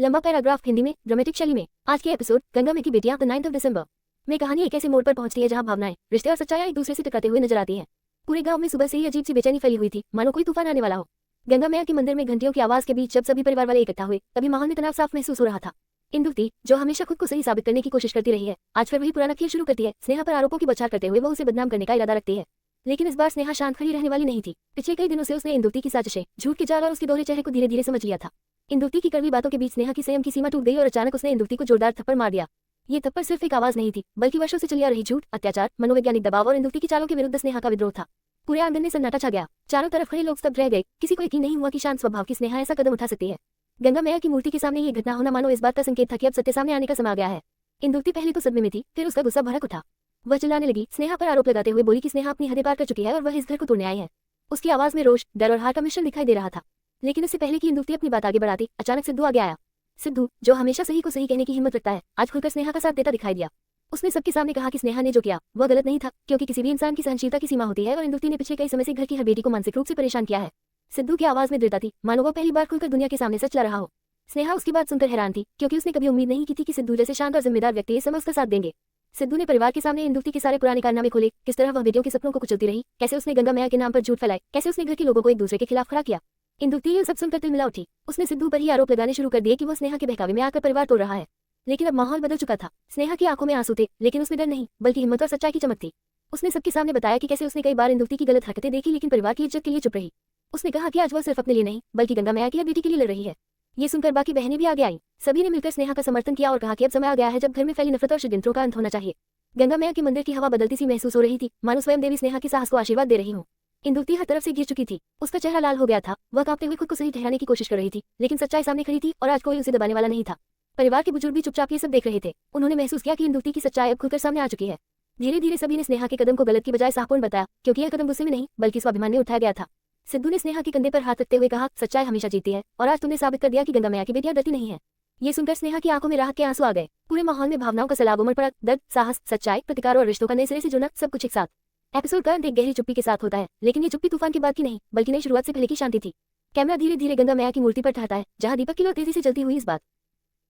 लंबा पैराग्राफ हिंदी में ड्रामेटिक शैली में। आज के एपिसोड गंगा में की बेटियां द 9th दिसंबर में कहानी एक ऐसे मोड़ पर पहुंचती है जहां भावनाएं, रिश्ते और सच्चाई एक दूसरे से टकराते हुए नजर आती हैं। पूरे गांव में सुबह से ही अजीब सी बेचैनी फैली हुई थी, मानो कोई तूफान आने वाला हो। गंगा मैया के मंदिर में घंटियों की आवाज के बीच जब सभी परिवार वाले इकट्ठा हुए, तभी माहौल में तनाव साफ महसूस हो रहा था। इंदुक्ति, जो हमेशा खुद को सही साबित करने की कोशिश करती रही है, आज फिर वही पुराना खेल शुरू करती है। स्नेहा पर आरोपों की बौछार करते हुए वो उसे बदनाम करने का इरादा रखती है। लेकिन इस बार स्नेहा शांत खड़ी रहने वाली नहीं थी। पिछले कई दिनों से उसने इंदुक्ति की साजिशें, झूठ के जाल और उसके दोहरे चेहरे को धीरे धीरे समझ लिया था। इंदुक्ति की कड़वी बातों के बीच स्नेहा की संयम की सीमा टूट गई और अचानक उसने इंदुक्ति को जोरदार थप्पड़ मार दिया। ये थप्पड़ सिर्फ एक आवाज नहीं थी, बल्कि वर्षों से चली आ रही झूठ, अत्याचार, मनोवैज्ञानिक दबाव और इंदुक्ति की चालों के विरुद्ध स्नेहा का विद्रोह था। पूरे आंगन में सन्नाटा छा गया। चारों तरफ खड़े लोग स्तब्ध रह गए। किसी को यकीन नहीं हुआ कि शांत स्वभाव की स्नेहा ऐसा कदम उठा सकती है। गंगा मैया की मूर्ति के सामने ये घटना होना मानो इस बात का संकेत था कि अब सत्य सामने आने का समय आ गया है। इंदुक्ति पहले तो सदमे में थी, फिर उसका गुस्सा भड़क उठा। वह चिल्लाने लगी, स्नेहा पर आरोप लगाते हुए बोली कि स्नेहा अपनी हदें पार कर चुकी है और वह इस घर को तोड़ने आई है। उसकी आवाज में रोष, डर और हार का मिश्रण दिखाई दे रहा था। लेकिन इससे पहले कि इंदुक्ति अपनी बात आगे बढ़ाती, अचानक सिद्धू आगे आया। सिद्धू, जो हमेशा सही को सही कहने की हिम्मत रखता है, आज खुलकर स्नेहा का साथ देता दिखाई दिया। उसने सबके सामने कहा कि स्नेहा ने जो किया वह गलत नहीं था, क्योंकि किसी भी इंसान की सहनशीलता की सीमा होती है और इंदुक्ति ने पिछले कई समय से घर की हर बेटी को मानसिक रूप से परेशान किया है। सिद्धू की आवाज में दृढ़ता थी, मानो वह पहली बार खुलकर दुनिया के सामने सच ला रहा हो। स्नेहा उसकी बात सुनकर हैरान थी, क्योंकि उसने कभी उम्मीद नहीं की थी कि सिद्धू जैसे शांत और जिम्मेदार व्यक्ति इस समय उसका साथ देंगे। सिद्धू ने परिवार के सामने इंदुक्ति के सारे पुराने कारनामे खोले, किस तरह वह बेटियों के सपनों को कुचलती रही, कैसे उसने गंगा मैया के नाम पर झूठ फैलाए, कैसे उसने घर के लोगों को एक दूसरे के खिलाफ खड़ा किया। इंदुक्ति ये सब सुनकर तिलमिला उठी। उसने सिद्धू पर ही आरोप लगाने शुरू कर दिए कि वह स्नेहा के बहकावे में आकर परिवार तोड़ रहा है। लेकिन अब माहौल बदल चुका था। स्नेहा की आंखों में आंसू थे, लेकिन उसमें डर नहीं, बल्कि हिम्मत और सच्चाई की चमक थी। उसने सबके सामने बताया कि कैसे उसने कई बार इंदुक्ति की गलत हरकतें देखी, लेकिन परिवार की इज्जत के लिए चुप रही। उसने कहा कि आज वह सिर्फ अपने लिए नहीं, बल्कि गंगा मैया की हर बेटी के लिए लड़ रही है। ये सुनकर बाकी बहनें भी आगे आईं। सभी ने मिलकर स्नेहा का समर्थन किया और कहा कि अब समय आ गया है जब घर में फैली नफरत और षड्यंत्रों का अंत होना चाहिए। गंगा मैया के मंदिर की हवा बदलती सी महसूस हो रही थी, मानो स्वयं देवी स्नेहा के साहस को आशीर्वाद दे रही हूँ। इंदुक्ति हर तरफ से घिर चुकी थी। उसका चेहरा लाल हो गया था। वह कांपते हुए खुद को सही ठहराने की कोशिश कर रही थी, लेकिन सच्चाई सामने खड़ी थी और आज कोई उसे दबाने वाला नहीं था। परिवार के बुजुर्ग भी चुपचाप ये सब देख रहे थे। उन्होंने महसूस किया कि इंदुक्ति की सच्चाई अब खुलकर सामने आ चुकी है। धीरे धीरे सभी ने स्नेहा के कदम को गलत की बजाय साहपूर्ण बताया, क्योंकि यह कदम गुस्से में नहीं, बल्कि स्वाभिमान में उठाया गया था। सिद्धू ने स्नेहा के कंधे पर हाथ रखते हुए कहा, सच्चाई हमेशा जीती है और आज तुमने साबित कर दिया कि गंगा मैया की बेटियां डरती नहीं है। ये सुनकर स्नेहा की आंखों में राहत के आंसू आ गए। पूरे माहौल में भावनाओं का सैलाब उमड़ पड़ा। दर्द, साहस, सच्चाई, प्रतिकार और रिश्तों का नए सिरे से जुड़ना, सब कुछ एक साथ। एपिसोड का अंत एक गहरी चुप्पी के साथ होता है, लेकिन ये चुप्पी तूफान की बात की नहीं, बल्कि नई शुरुआत से पहले की शांति थी। कैमरा धीरे धीरे गंगा मैया की मूर्ति पर ठहरता है, जहां दीपक की लौ तेजी से जलती हुई इस बात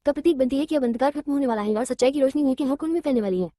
का प्रतीक बनती है कि अब अंधकार खत्म होने वाला है और सच्चाई की रोशनी नीचे हर कोने में फैलने वाली है।